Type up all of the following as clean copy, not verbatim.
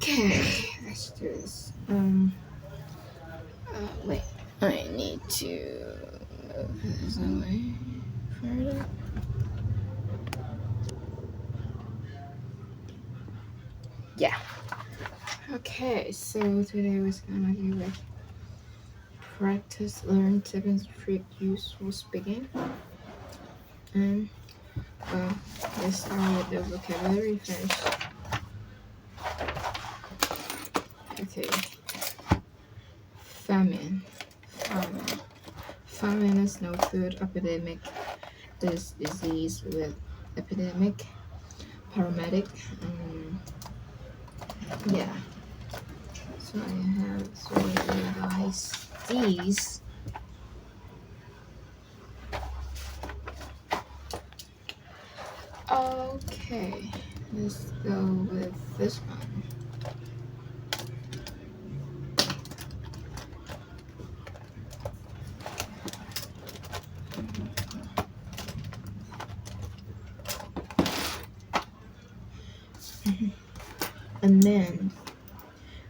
Okay, let's do this. Wait, I need to move this away further. Yeah. Okay, so today was gonna be like practice, learn, seven trick useful speaking, and let's start with the vocabulary first. Okay, famine. Famine is no food epidemic. This disease with epidemic, paramedic. Yeah. So I have to revise these. Okay, let's go with this one.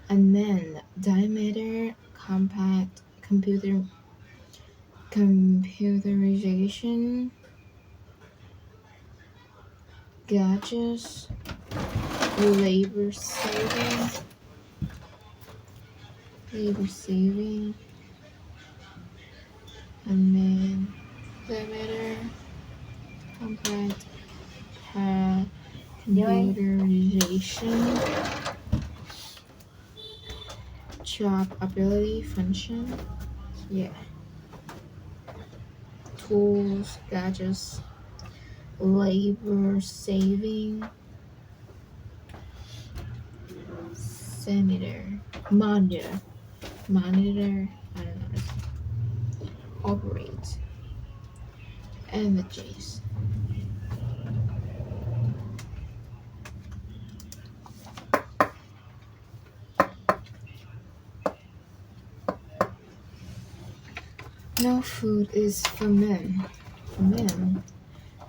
Amend, diameter, compact, computerization, gadgets, labor saving, amend, diameter, compact, computerization, job ability, function, yeah, tools, gadgets, labor saving, monitor, I don't know, operate, images. No food is famine.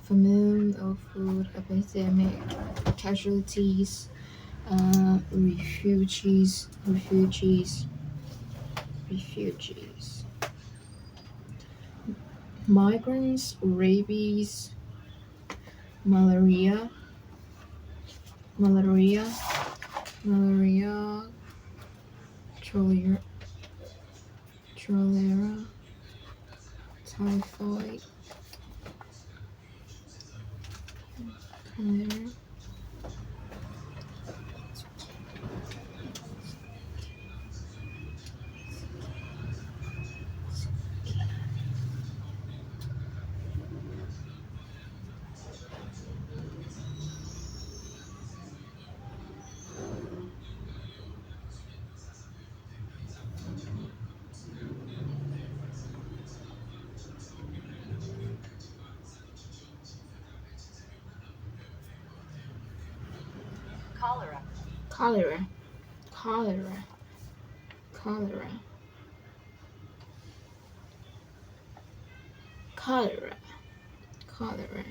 Famine of food epidemic, casualties, refugees, migrants, rabies, malaria, cholera, typhoid, cholera. Cholera, cholera, cholera, cholera, cholera,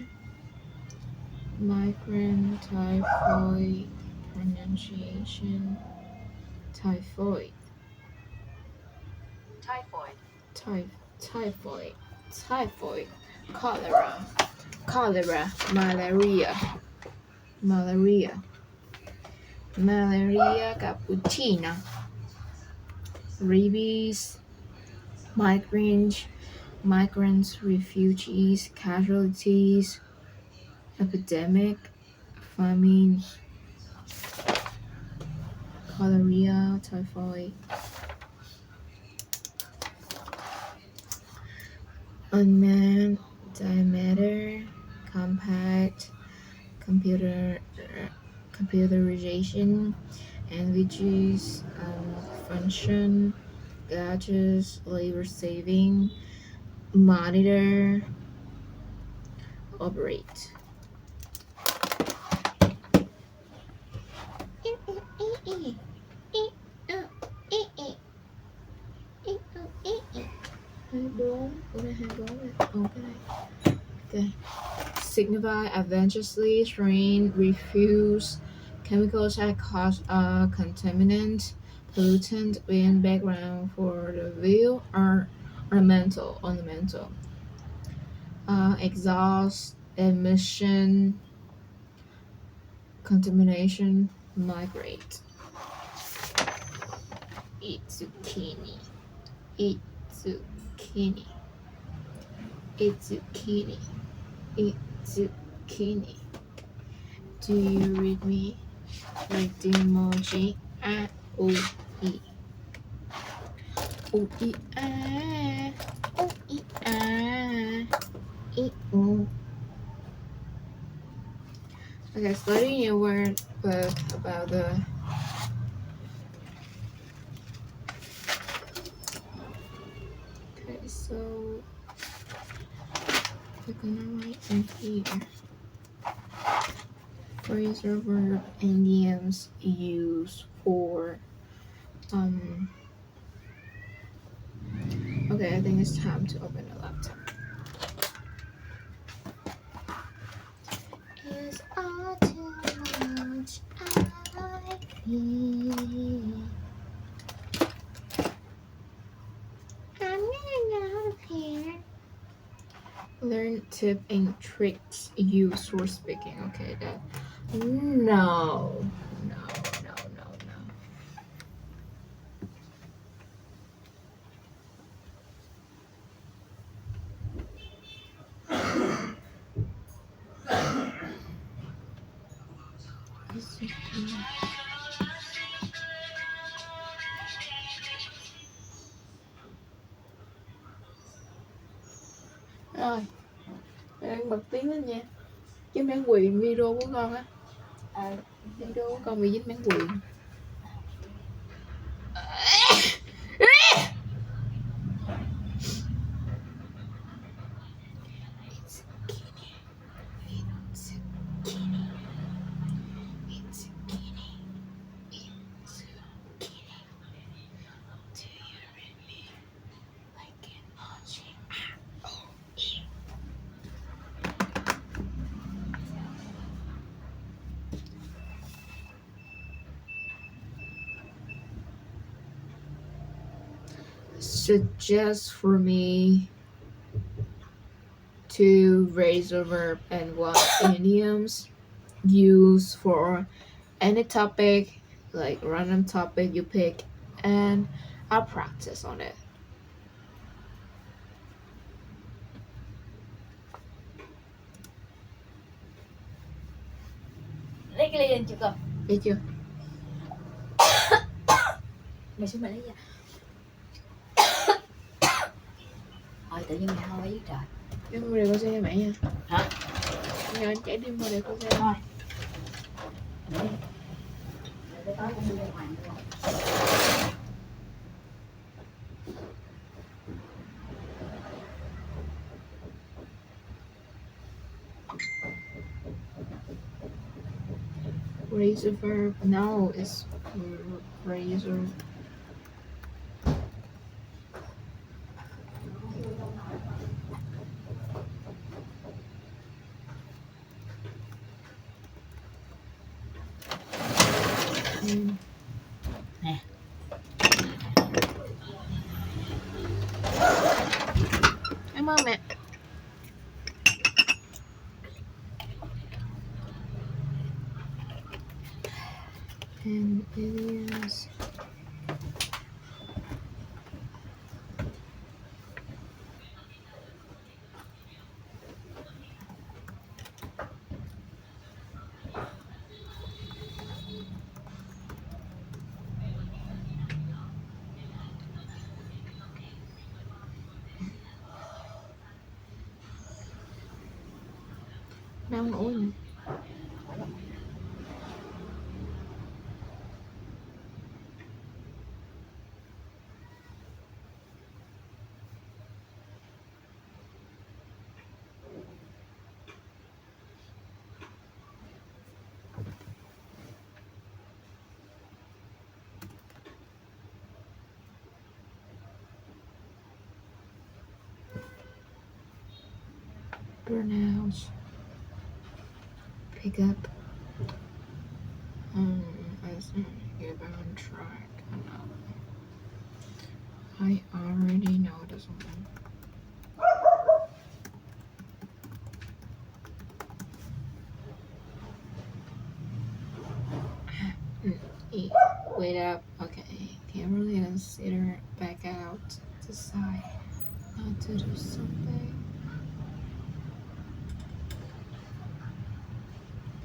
migraine, typhoid, pronunciation, typhoid, typhoid, cholera, malaria, cappuccina, rabies, migrants, refugees, casualties, epidemic, famine, cholera, typhoid, unmanned, diameter, compact, computerization, languages, function, gadgets, labor saving, monitor, operate. Okay. Signify, advantageously, train, refuse, Chemicals that cause a contaminant, pollutant in background for the view are ornamental. Exhaust, emission, contamination, migrate. Eat zucchini. Eat zucchini. Eat zucchini. Eat zucchini. Do you read me? Like the emoji. O E. O E A. O E A. E O. Okay, studying a word book about the okay, so we're gonna write in here phrasal verb idioms used for okay, I think it's time to open the laptop. Is all too much I feel. I'm getting out of here. Learn tip and tricks used for speaking. Okay, that no. Rồi, đang bật tiếng lên nha. Chứ bản quyền video của con á. Video của con bị dính bản quyền. Suggest for me to raise a verb and what idioms used for any topic, like random topic you pick, and I'll practice on it. Lấy cái ly lên chưa con? Biết chưa? Mày xuống mày lấy ra. Thôi tự nhiên mày ho với trời. Em mua để con xem cho mẹ nha. Hả? Nhờ anh chạy đi mua để con xem. Thôi. Để tối con đi ra ngoài luôn. Raise a verb. No, it's raise a Nè. Cảm ơn mẹ. And idioms. Đang ngủ nè. Pronouns. Pick up. As get back on track. I already know this one. Wait up. Okay. Can't really consider back out. Decide not to do something.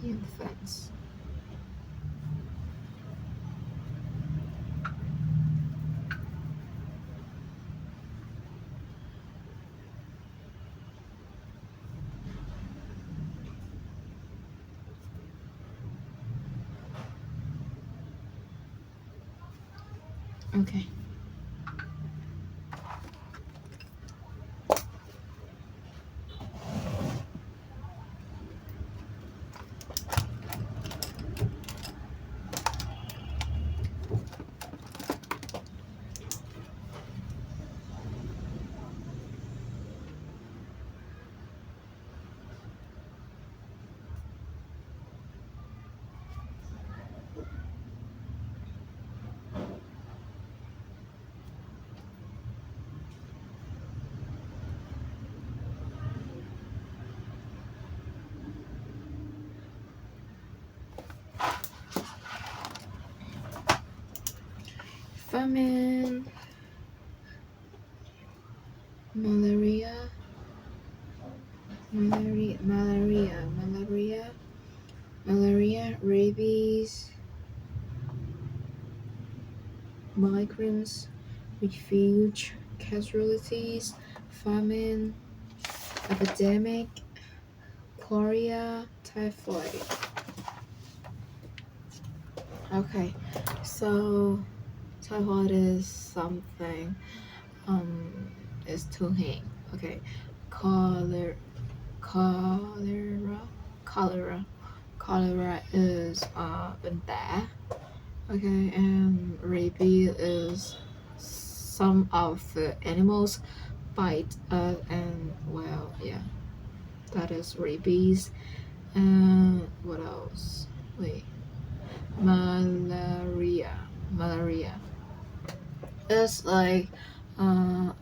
Be in defense. Okay. Famine, malaria, rabies, migrants, refuge, casualties, famine, epidemic, cholera, typhoid. Okay, so typhoid is something. Is to hang. Okay, cholera, cholera, cholera is in there. Okay, and rabies is some of the animals bite and well, yeah, that is rabies. And what else? Wait, malaria is like a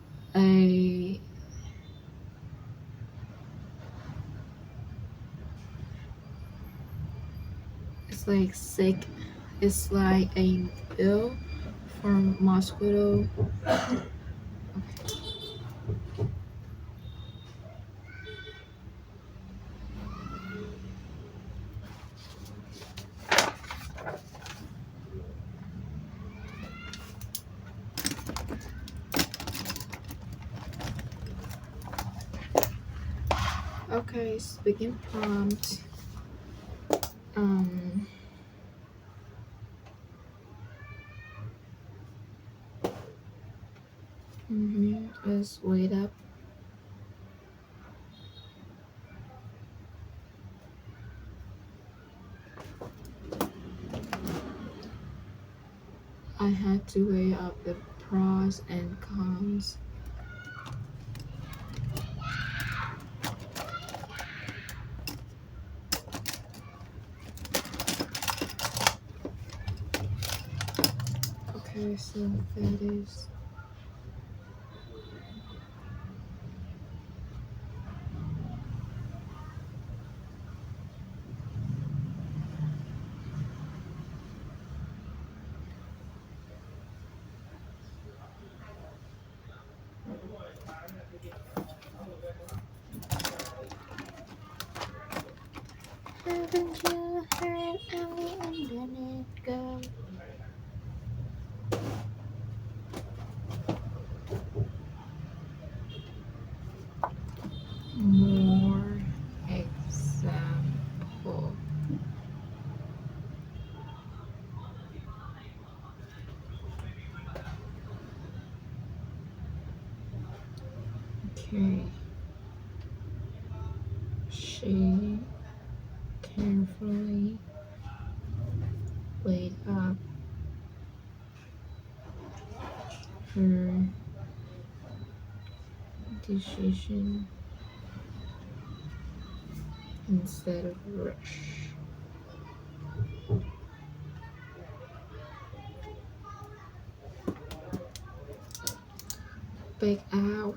it's like sick. It's like a ill from mosquito. Okay, speaking prompt. Um. Let's wait up. I had to weigh up the pros and cons. Okay, so that is. Haven't you heard of the internet go? More example. Okay. She carefully weighed up her decision instead of rush. bake out.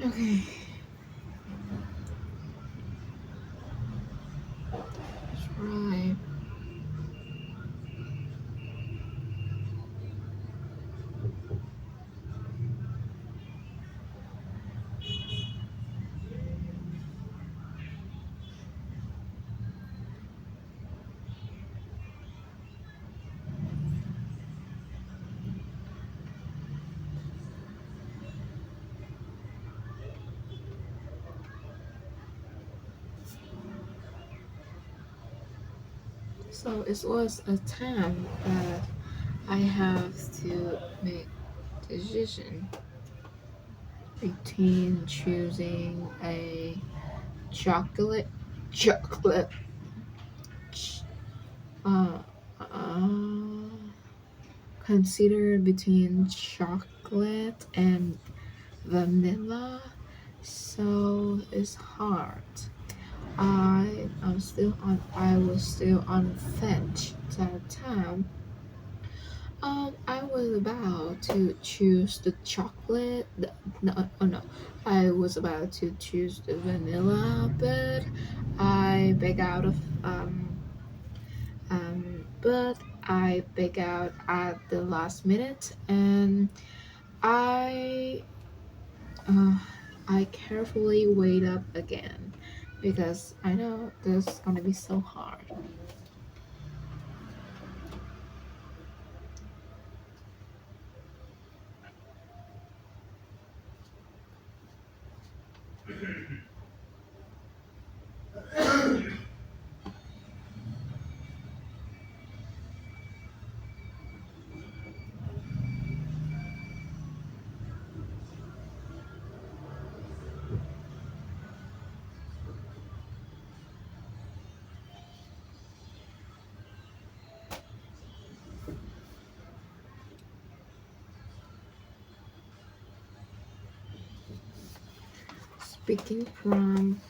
Okay. Try. So it was a time that I have to make decision between choosing a chocolate ch- uh, uh consider between chocolate and vanilla, so it's hard. I was still on fetch that time. I was about to choose the chocolate. No, oh no, I was about to choose the vanilla, but I back out of but I back out at the last minute, and I uh, I carefully wait up again because I know this is gonna be so hard. Speaking from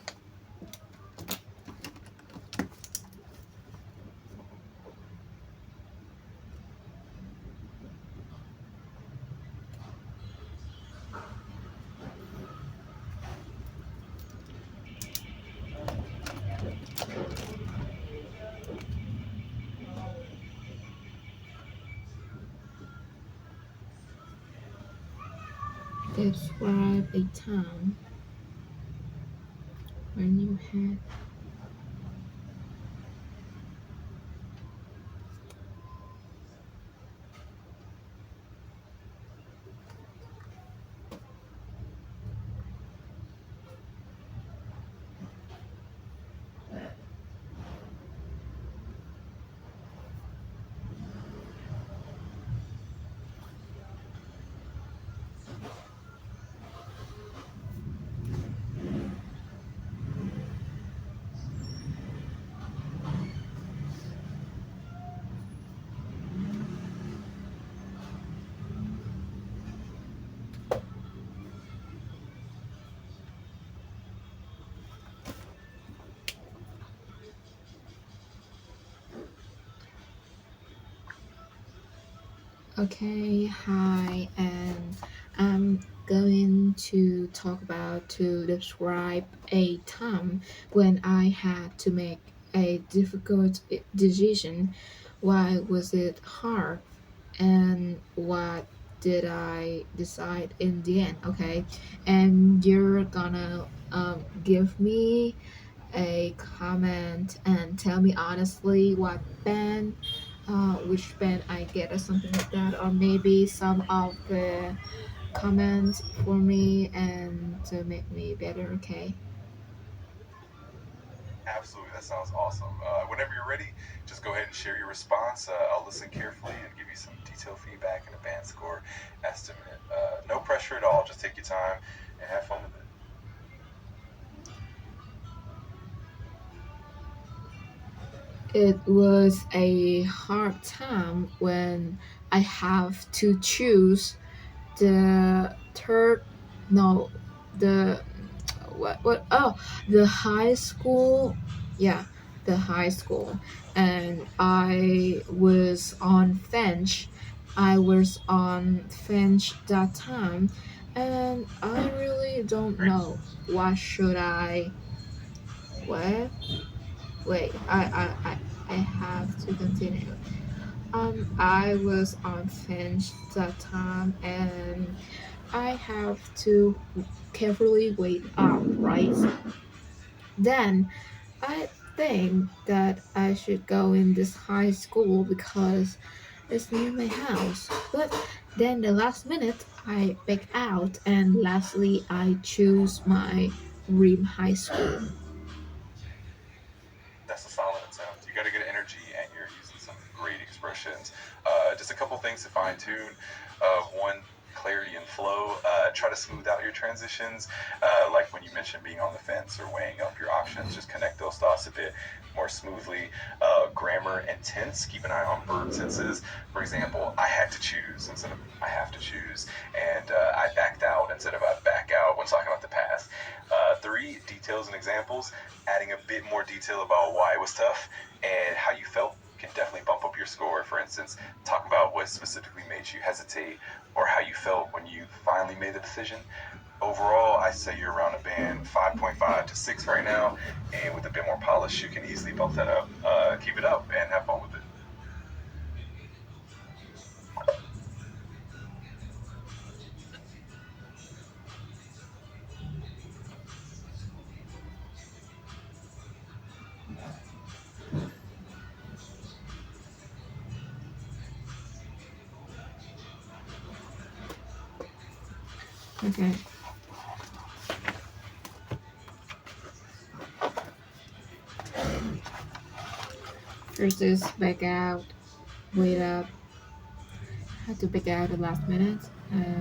describe a time when you had. Okay, hi, and I'm going to talk about to describe a time when I had to make a difficult decision. Why was it hard, and what did I decide in the end? Okay, and you're gonna give me a comment and tell me honestly what band, which band I get or something like that, or maybe some of the comments for me and to make me better. Okay. Absolutely, that sounds awesome. Whenever you're ready, just go ahead and share your response. I'll listen carefully and give you some detailed feedback and a band score estimate. No pressure at all. Just take your time and have fun with it. It was a hard time when I have to choose the third, no, the what oh, the high school, yeah, the high school, and I was on Finch that time, and I really don't Great. know what should I. What? Wait, I have to continue. I was on Finch that time, and I have to carefully wait up, right? Then I think that I should go in this high school because it's near my house. But then the last minute I back out, and lastly I choose my dream high school. That's a solid attempt. You got a good energy and you're using some great expressions. Just a couple things to fine tune. One, clarity and flow. Try to smooth out your transitions. Like when you mentioned being on the fence or weighing up your options, just connect those thoughts a bit more smoothly. Grammar and tense. Keep an eye on verb tenses. For example, I had to choose instead of I have to choose, and I backed out instead of I back out when talking about the past. Three, details and examples. Adding a bit more detail about why it was tough and how you felt can definitely bump up your score. For instance, talk about what specifically made you hesitate or how you felt when you finally made the decision. Overall, I say you're around a band 5.5 to 6 right now, and with a bit more polish, you can easily bump that up. Keep it up and have fun with it. Okay. First is back out, wait up. Had to back out at last minute.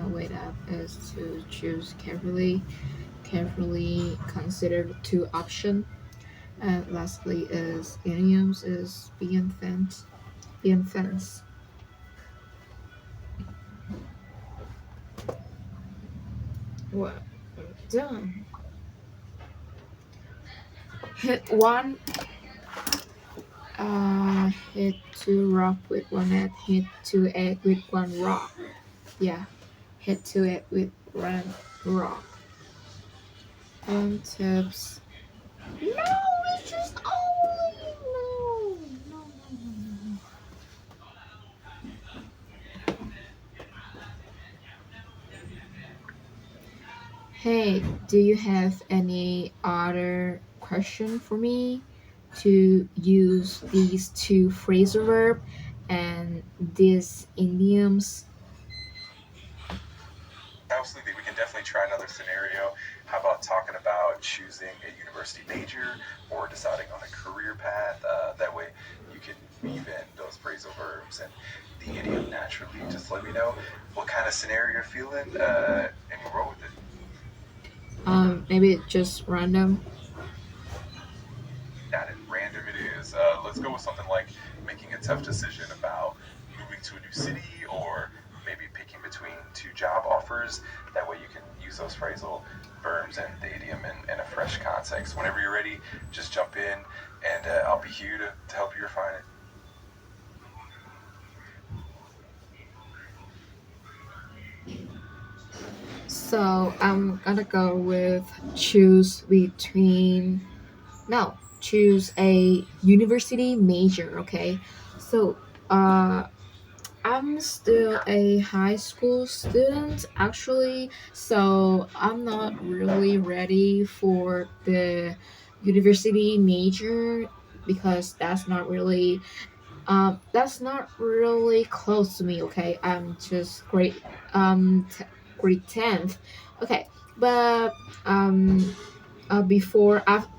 Wait up is to choose carefully. Carefully consider two options. And lastly is idioms is being fence. Being fence. Well, done. hit one, hit two rock with one egg, hit two egg with one rock. Yeah, hit two egg with one rock. And tips. No, it's just oh no, no, no, no, no, no. Hey, do you have any other question for me to use these two phrasal verb and these idioms? Absolutely, we can definitely try another scenario. How about talking about choosing a university major or deciding on a career path? That way, you can weave in those phrasal verbs and the idiom naturally. Just let me know what kind of scenario you're feeling, and we'll roll with it. Maybe just random. Got it. Random it is. Let's go with something like making a tough decision about moving to a new city or maybe picking between two job offers. That way you can use those phrasal verbs and the idiom in a fresh context. Whenever you're ready, just jump in and I'll be here to help you refine it. So I'm gonna go with choose between no, choose a university major, okay? So I'm still a high school student actually, so I'm not really ready for the university major because that's not really close to me, okay? I'm just grade 10th. Okay, but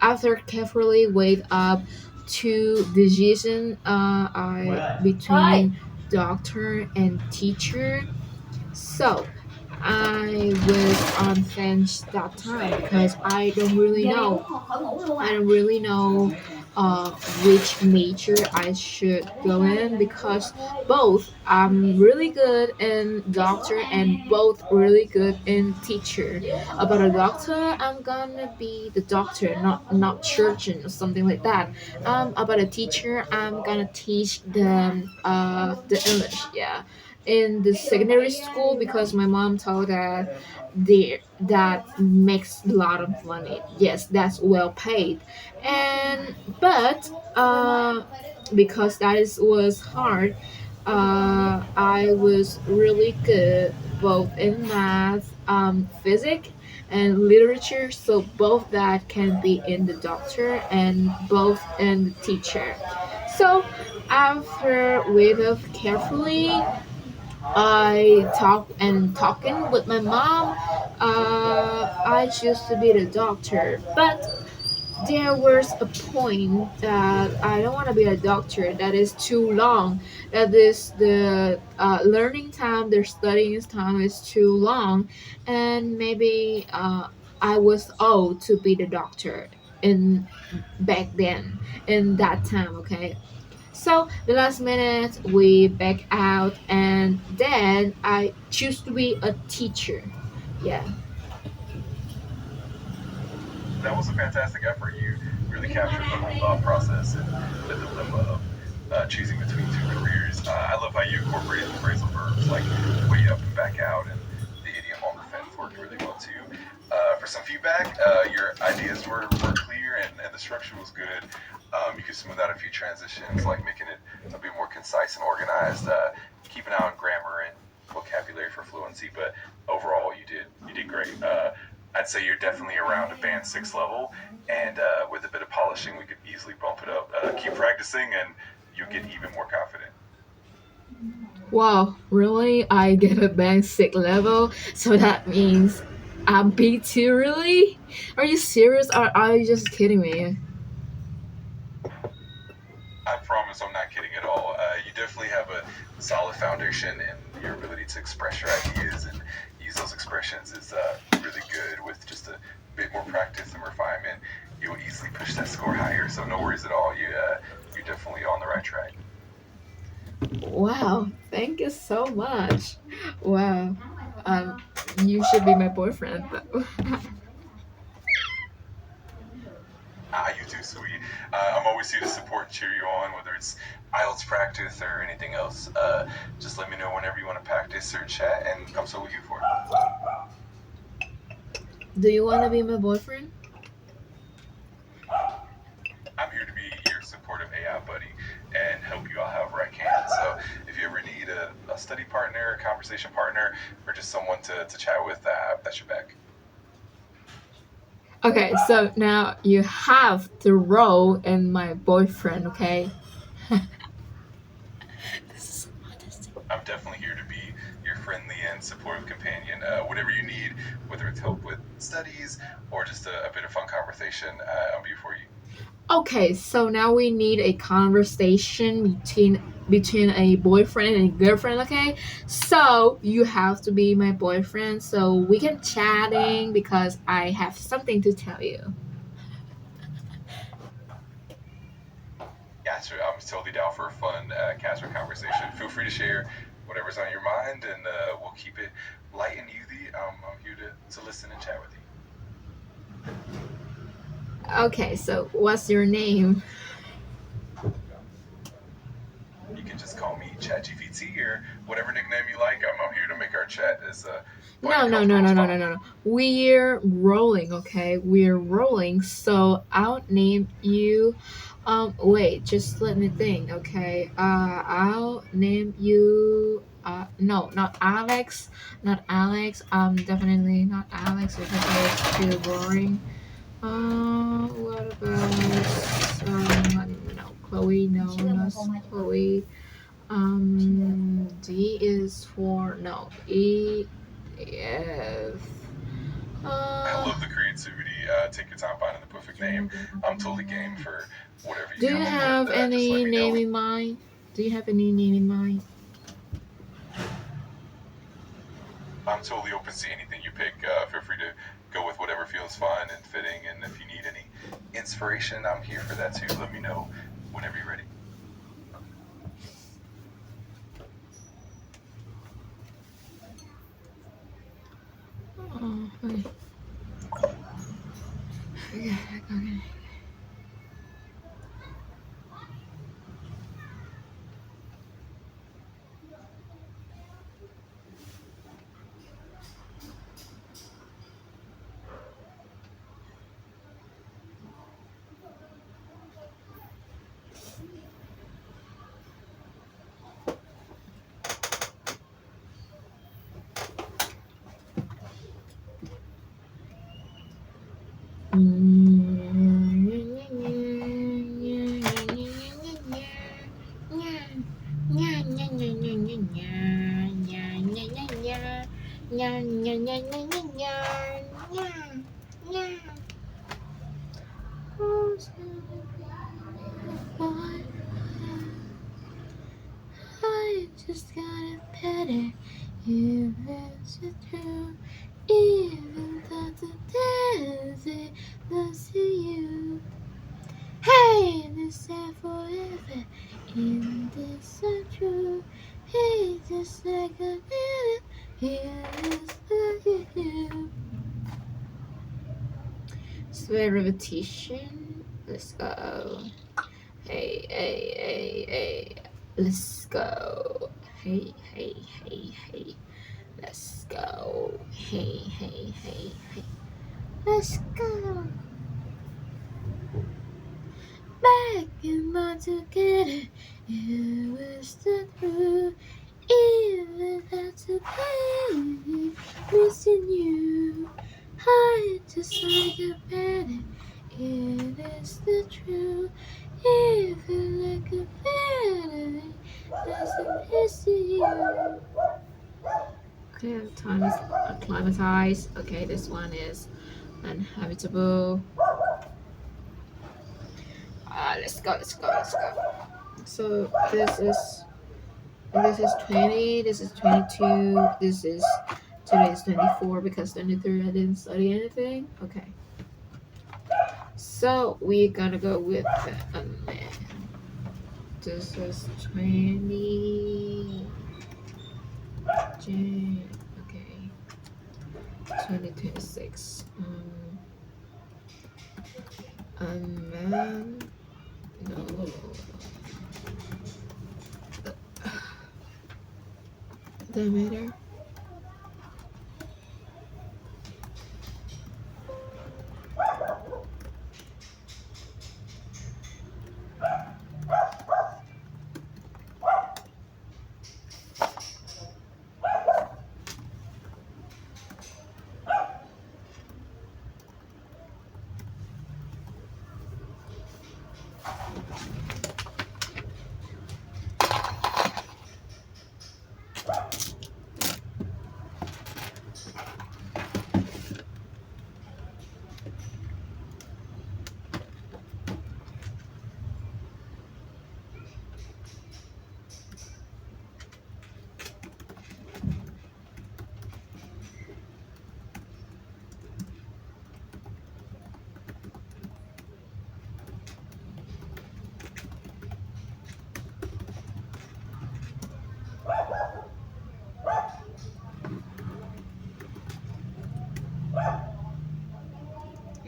after carefully weighed up two decisions I Thôi. between doctor and teacher. So I was on fence that time because Giờ này uống khỏi ngủ luôn I à? don't really know which major I should go in because both I'm really good in doctor and both really good in teacher. About a doctor, I'm gonna be the doctor, not surgeon or something like that. About a teacher, I'm gonna teach the English. Yeah, in the secondary school because my mom told that makes a lot of money. Yes, that's well paid, and but because was hard, I was really good both in math, physics, and literature. So both that can be in the doctor and both in the teacher. So after wait of carefully I talking with my mom. I choose to be the doctor, but there was a point that I don't want to be a doctor. That is too long. That is the learning time, the studying time is too long, and maybe I was old to be the doctor in back then in that time. Okay, so the last minute we back out and then I choose to be a teacher. Yeah. That was a fantastic effort. You really captured the whole thought process and the dilemma of choosing between two careers. I love how you incorporated the phrasal verbs like way up and back out, and the idiom on the fence worked really well too. For some feedback, your ideas were clear and the structure was good. You could smooth out a few transitions, like making it a bit more concise and organized. Keep an eye on grammar and vocabulary for fluency, but overall, you did great. I'd say you're definitely around a band six level, and with a bit of polishing, we could easily bump it up. Keep practicing, and you'll get even more confident. Wow, really? I get a basic level, so that means I'm B2 really? Are you serious or are you just kidding me? I promise I'm not kidding at all. You definitely have a solid foundation, and your ability to express your ideas and use those expressions is really good. With just a bit more practice and refinement, you'll easily push that score higher. So no worries at all. You're definitely on the right track. Wow, thank you so much. Wow. Um you should be my boyfriend though. You too sweet. I'm always here to support and cheer you on, whether it's IELTS practice or anything else. Just let me know whenever you want to practice or chat, and I'm so with you for it. Do you want to be my boyfriend? I'm here to be your supportive AI buddy and help you out however I can. So if you ever need a study partner, a conversation partner, or just someone to chat with, that's your back. Okay, so now you have the role in my boyfriend, okay? I'm definitely here to be your friendly and supportive companion. Whatever you need, whether it's help with studies or just a bit of fun conversation, I'll be here for you. Okay, so now we need a conversation between a boyfriend and a girlfriend, okay? So you have to be my boyfriend so we can chatting because I have something to tell you. Yeah, so I'm totally down for a fun casual conversation. Feel free to share whatever's on your mind, and we'll keep it light and easy. I'm here to listen and chat with you. Okay, so what's your name? You can just call me ChatGPT or whatever nickname you like. I'm here to make our chat as fun No, and no, no, comfortable no, as no, no, possible. no, no. We're rolling, okay? We're rolling. So I'll name you. Wait, just let me think, okay? I'll name you. No, not Alex, not Alex. Definitely not Alex because it's too boring. What about no, Chloe? No, not Chloe. D is for no. E F. I love the creativity. Take your time finding the perfect name. I'm totally game for whatever you Do come you up with. have Just let any me know. name in mind? Do you have any name in mind? I'm totally open to anything you pick. Feel free to go with whatever feels fun and fitting. And if you need any inspiration, I'm here for that too. Let me know whenever you're ready. Oh, okay. Okay. I just gotta pet it if it's true. Even though the days don't see you. Hey, this is forever. In this true. Hey, just like a minute. Here is you. Swear repetition. Let's go. Hey, hey, hey, hey. Let's go. Hey, hey, hey, hey. Let's go. Hey, hey, hey, hey. Let's go. Back and forth together. It was the truth. Even after baby missing you. I just like a better. It is the truth. Even like a better. Doesn't miss you. Okay, time is acclimatized. Okay, this one is uninhabitable. Let's go, let's go, let's go. So this is 20, this is 22, this is today is 24 because 23 I didn't study anything. Okay. So we're gonna go with this is 20 okay. 2026. man. No. Diameter.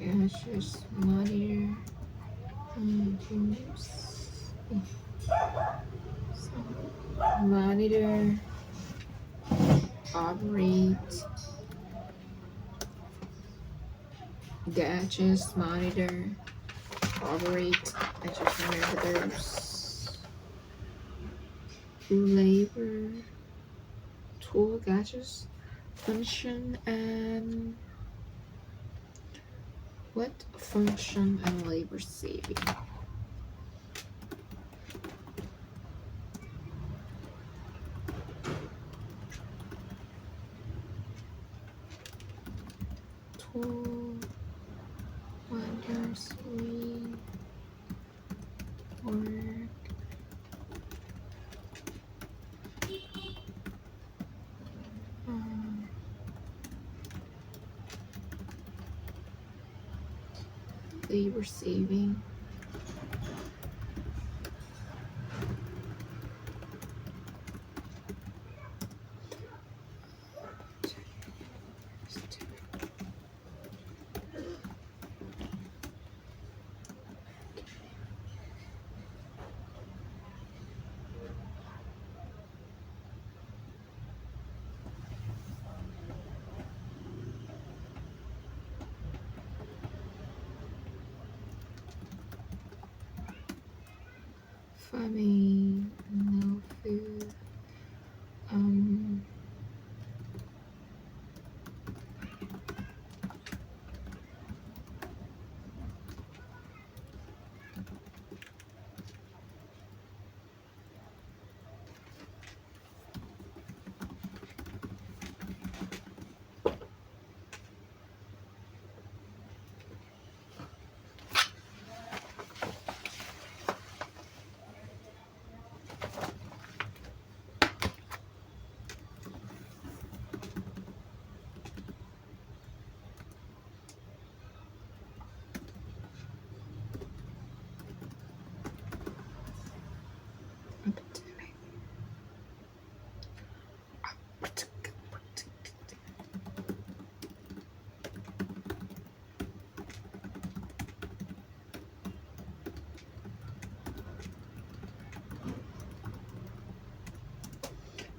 Gaseous monitor. Monitor. Operate. Gaseous monitor. Operate. I just remember those. Labor. Tool. Gaseous. Function and what function and labor saving? Tool wonders we work labor saving. Famine, no food.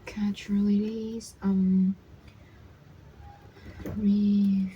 Casualties, refugee.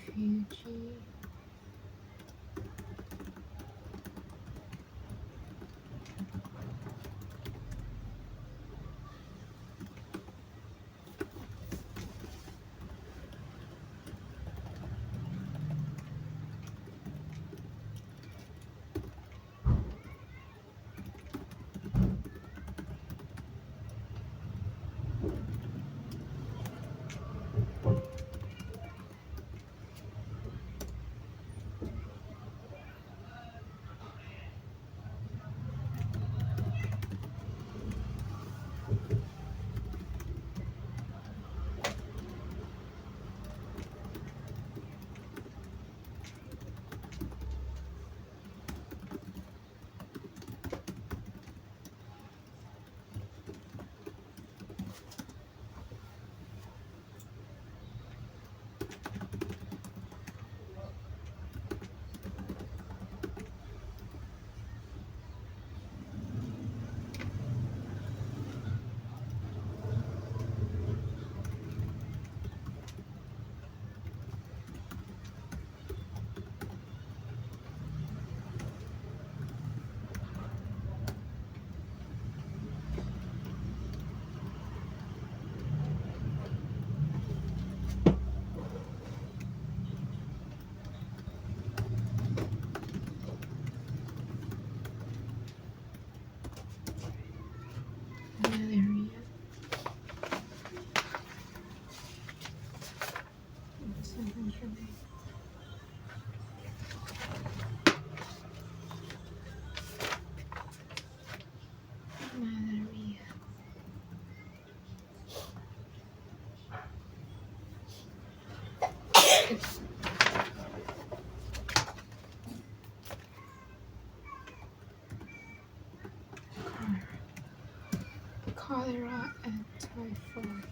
Cholera and typhoid.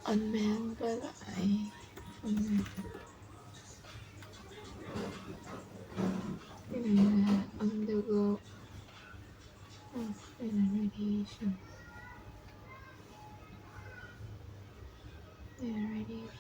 Unmanned, but I undergo radiation. Radiation.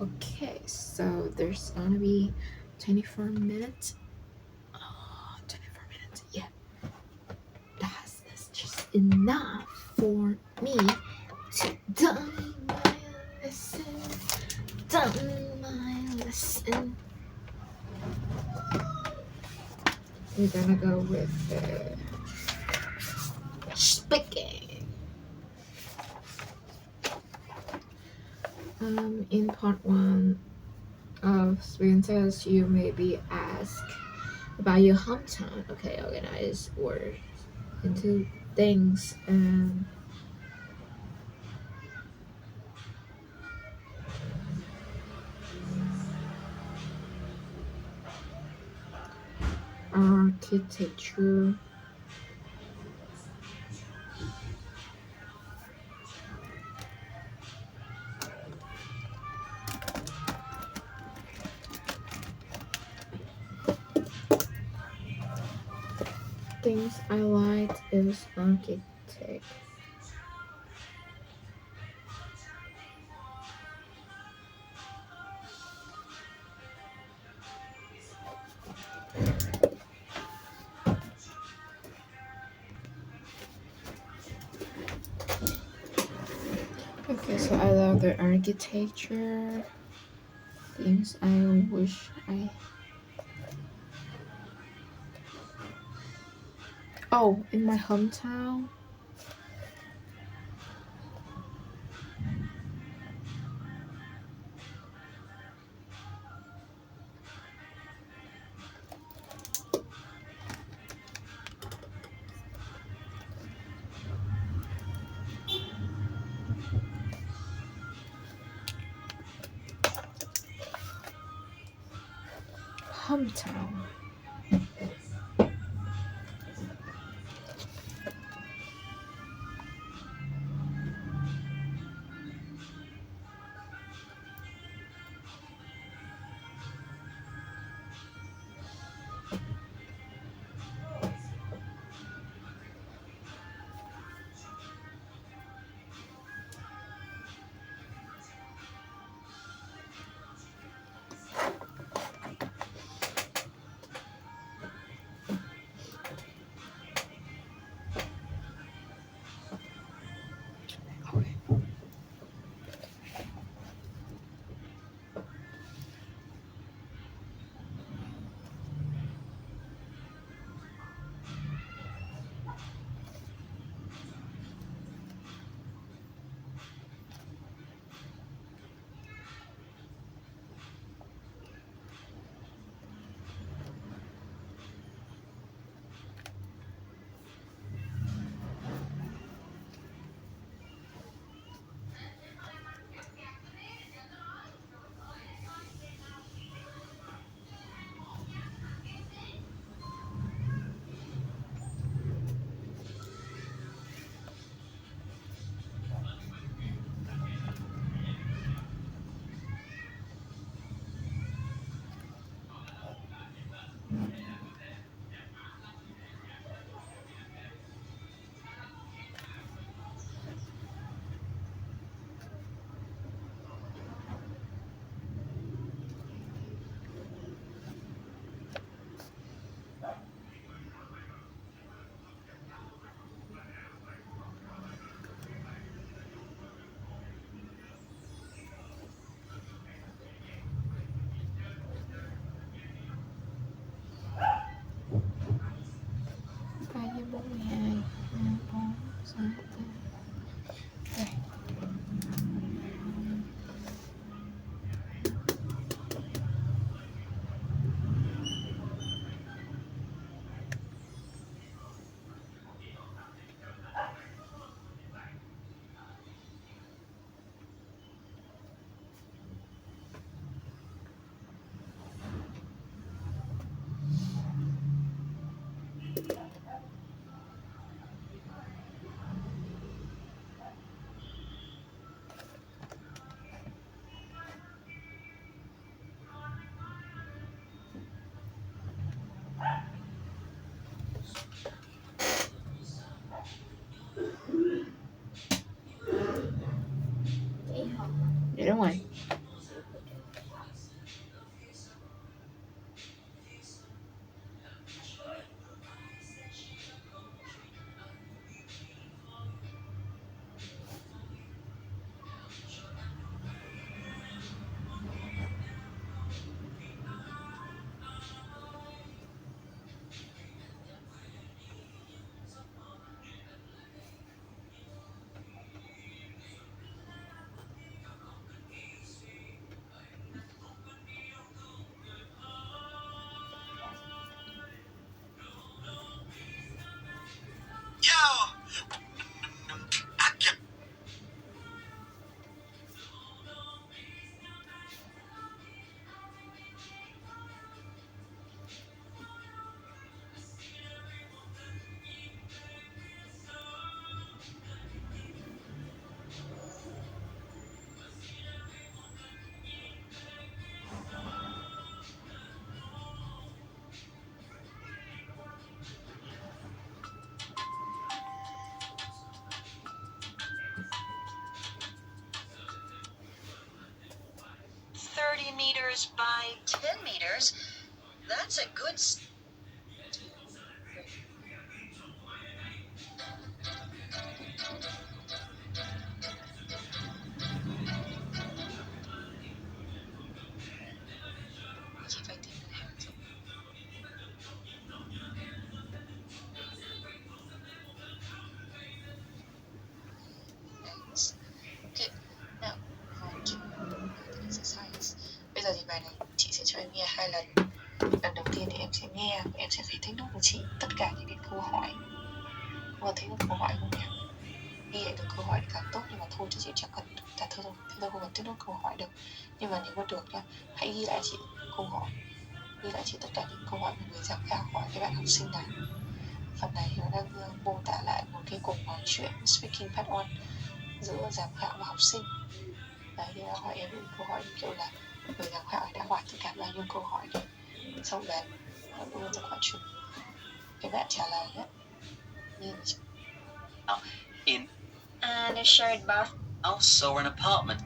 Okay, so there's gonna be 24 minutes. 24 minutes, yeah. That's just enough for me to done my lesson. Done my lesson. We're gonna go with speaking. In part 1 of Speaking Test, you may be asked about your hometown. Okay, organize words into things and architecture. Things I like is architect. Okay, so I love the architecture. Things I wish I. Oh, in my hometown. Hometown. Either one. meters by 10 meters. That's a good. Okay, now move on to the exercise. Bây giờ thì bài này chị sẽ cho em nghe 2 lần. Lần đầu tiên thì em sẽ nghe và em sẽ giải thích nốt cho chị tất cả những cái câu hỏi. Cô thấy được câu hỏi không nhỉ? Ghi lại được câu hỏi thì càng tốt, nhưng mà thôi chứ chị chẳng cần ta thôi rồi, thì tôi không cần tiếp nốt câu hỏi được. Nhưng mà nếu mà được nhá, hãy ghi lại chị câu hỏi, ghi lại chị tất cả những câu hỏi mà người giám khảo hỏi các bạn học sinh này. Phần này nó đang mô tả lại một cái cuộc nói chuyện speaking part 1 giữa giám khảo và học sinh. Đấy, thì nó hỏi em những câu hỏi như kiểu là người giám khảo đã hỏi tất cả bao nhiêu câu hỏi này, xong đấy nó đưa ra quả trừ, các bạn trả lời nhé. In and a shared bath house or an apartment.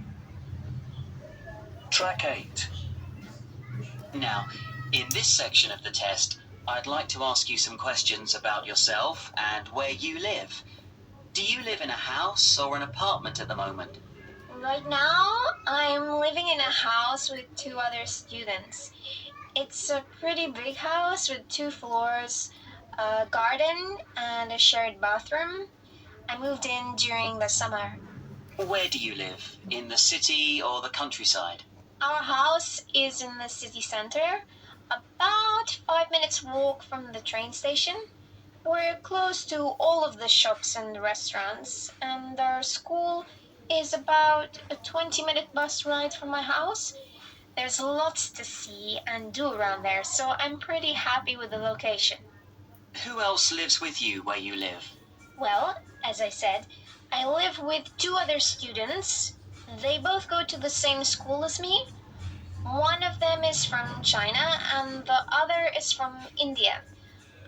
Track 8. Now, in this section of the test, I'd like to ask you some questions about yourself and where you live. Do you live in a house or an apartment at the moment? Right now, I'm living in a house with 2 other students. It's a pretty big house with 2 floors, a garden, and a shared bathroom. I moved in during the summer. Where do you live? In the city or the countryside? Our house is in the city center, about 5 minutes walk from the train station. We're close to all of the shops and restaurants, and our school is about a 20-minute bus ride from my house. There's lots to see and do around there, so I'm pretty happy with the location. Who else lives with you where you live? Well, as I said, I live with 2 other students. They both go to the same school as me. One of them is from China and the other is from India.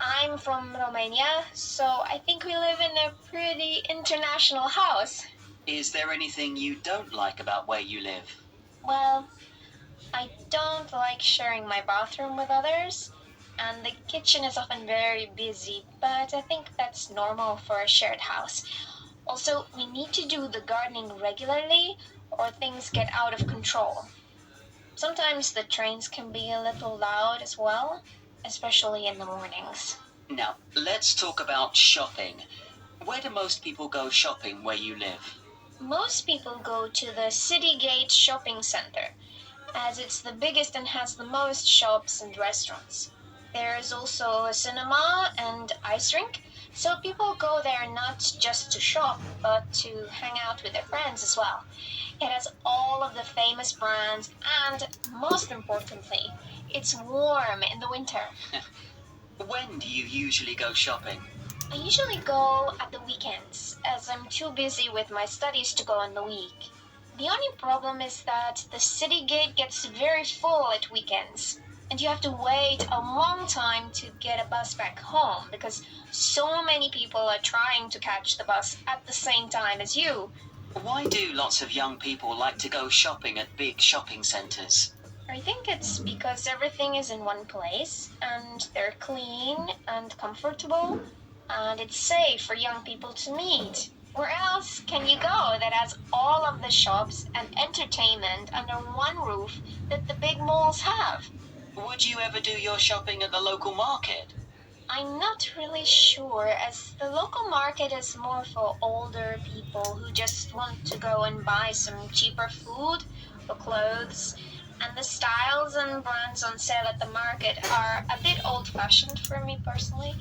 I'm from Romania, so I think we live in a pretty international house. Is there anything you don't like about where you live? Well, I don't like sharing my bathroom with others, and the kitchen is often very busy, but I think that's normal for a shared house. Also, we need to do the gardening regularly, or things get out of control. Sometimes the trains can be a little loud as well, especially in the mornings. Now, let's talk about shopping. Where do most people go shopping where you live? Most people go to the City Gate Shopping Center, as it's the biggest and has the most shops and restaurants. There is also a cinema and ice rink, so people go there not just to shop, but to hang out with their friends as well. It has all of the famous brands, and most importantly, it's warm in the winter. When do you usually go shopping? I usually go at the weekends, as I'm too busy with my studies to go in the week. The only problem is that the city gate gets very full at weekends, and you have to wait a long time to get a bus back home because so many people are trying to catch the bus at the same time as you. Why do lots of young people like to go shopping at big shopping centres? I think it's because everything is in one place and they're clean and comfortable and it's safe for young people to meet. Where else can you go that has all of the shops and entertainment under one roof that the big malls have? Would you ever do your shopping at the local market? I'm not really sure, as the local market is more for older people who just want to go and buy some cheaper food or clothes, and the styles and brands on sale at the market are a bit old-fashioned for me personally.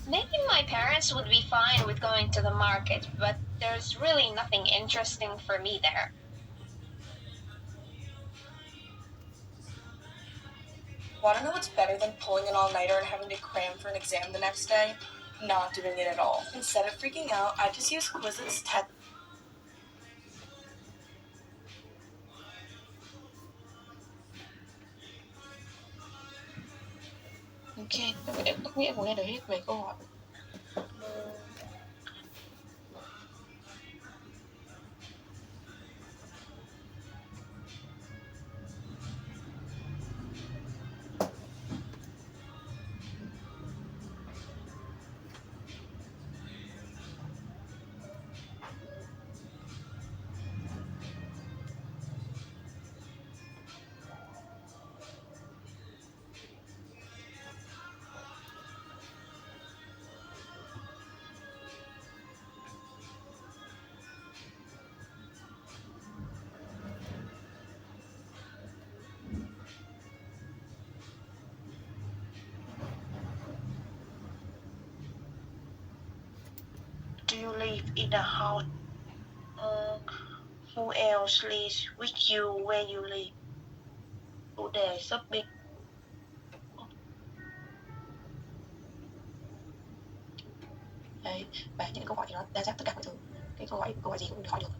Maybe my parents would be fine with going to the market, but there's really nothing interesting for me there. Want to know what's better than pulling an all-nighter and having to cram for an exam the next day? Not doing it at all. Instead of freaking out, I just use Quizlet's test. Ok, em có nghĩa muốn nghe được hết về câu hỏi. Do you live in a house? Who else lives with you where you live? Chủ đề shopping. Đấy, và những câu hỏi thì nó đa dạng tất cả mọi thứ. Cái câu hỏi gì cũng được hỏi được.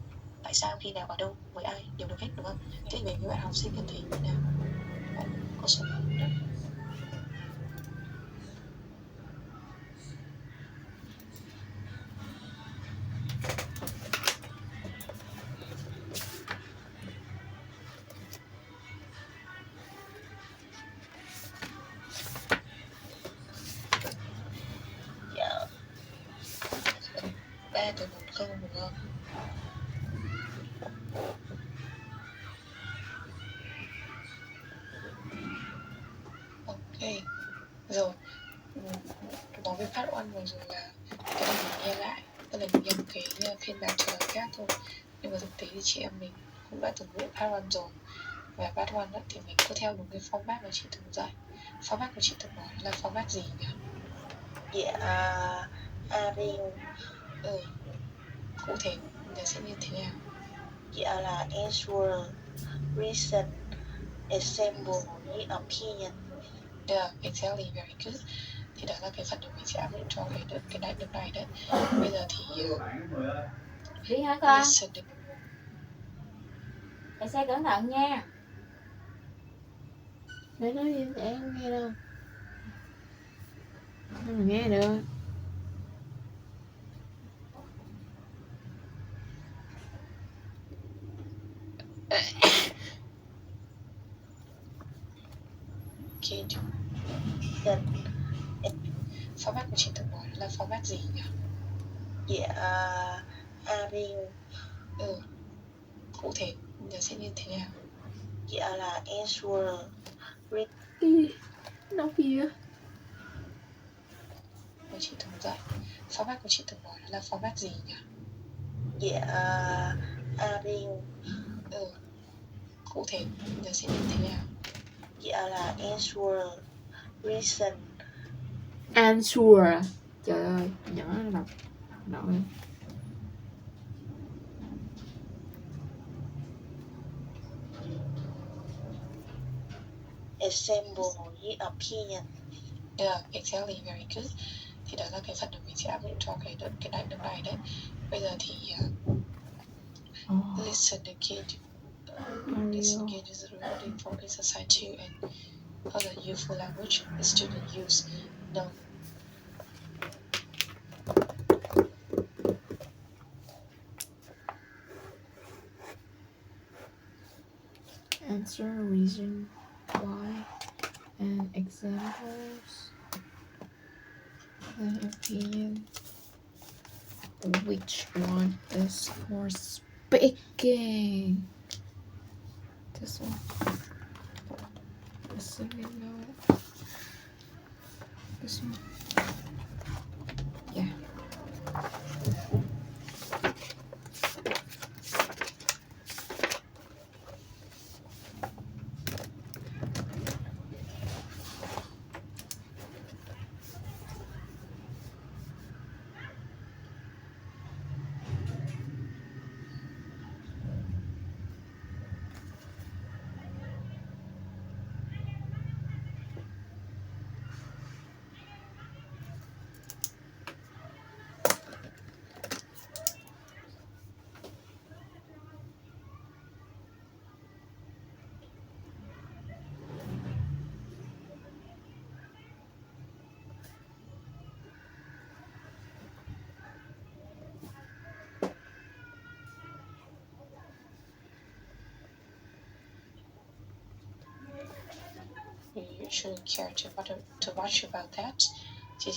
Tại sao, khi nào, ở đâu, với ai đều được hết, đúng không? Thế về với bạn học sinh thì như nào? Bạn có số đó. Dạ. 3 từ 1 câu đúng không? Ok, rồi. Nói về phát one vừa rồi là cái này mình nghe lại, tức là mình nghe một cái phiên bản trả lời khác thôi. Nhưng mà thực tế thì chị em mình cũng đã từng luyện part one rồi. Và part one thì mình cứ theo đúng cái format mà chị từng dạy. Format của chị từng nói là format gì nhỉ? Dạ, Arin. Cụ thể là sẽ như thế nào? Dạ là answer, reason, example, với opinion. Yeah, exactly, very good. Thì đó là cái phần mà mình sẽ áp dụng cho cái đại điểm này đấy. Bây giờ thì Đi hả con? listening. Chạy xe cẩn thận nha. Để nói đi sẽ không nghe đâu. Không nghe được. Okay. Dạ. Format của chị từng nói là format gì nhỉ? Dạ, Arin. Cụ thể là sẽ như thế nào? Dạ là answer, Đi. Nó kia. Của chị từng dạy. Format của chị từng nói là format gì nhỉ? Dạ, Arin. Cụ thể là sẽ như thế nào? Dạ là answer, reason. Answer. Trời ơi, nhỏ nó đọc nội. Example với opinion. Yeah, exactly, very good. Thì đó là cái phần mà mình sẽ áp dụng cho cái đại điểm này đấy. Bây giờ thì listen again. Listen again is a rewarding for exercise 2 and other useful language the student use. No. Answer, reason why, and examples. Then opinion. Which one is more speaking? This one. Listening, no. This one. Yeah. You shouldn't care too much about that. Chị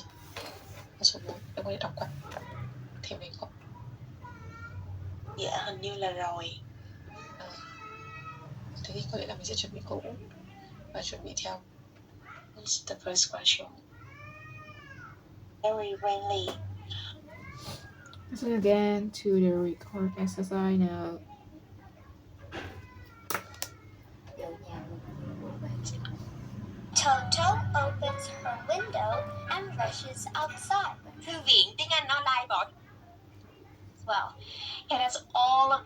số 4 em có thể đọc qua thêm mình không? Dạ hình như là rồi. Thế thì có lẽ là mình sẽ chuẩn bị cũ và chuẩn bị theo. What's the first question? Very rarely. Listen again to the record exercise now. Toto opens her window and rushes outside. Thư viện tiếng Anh online board. Well, it has all of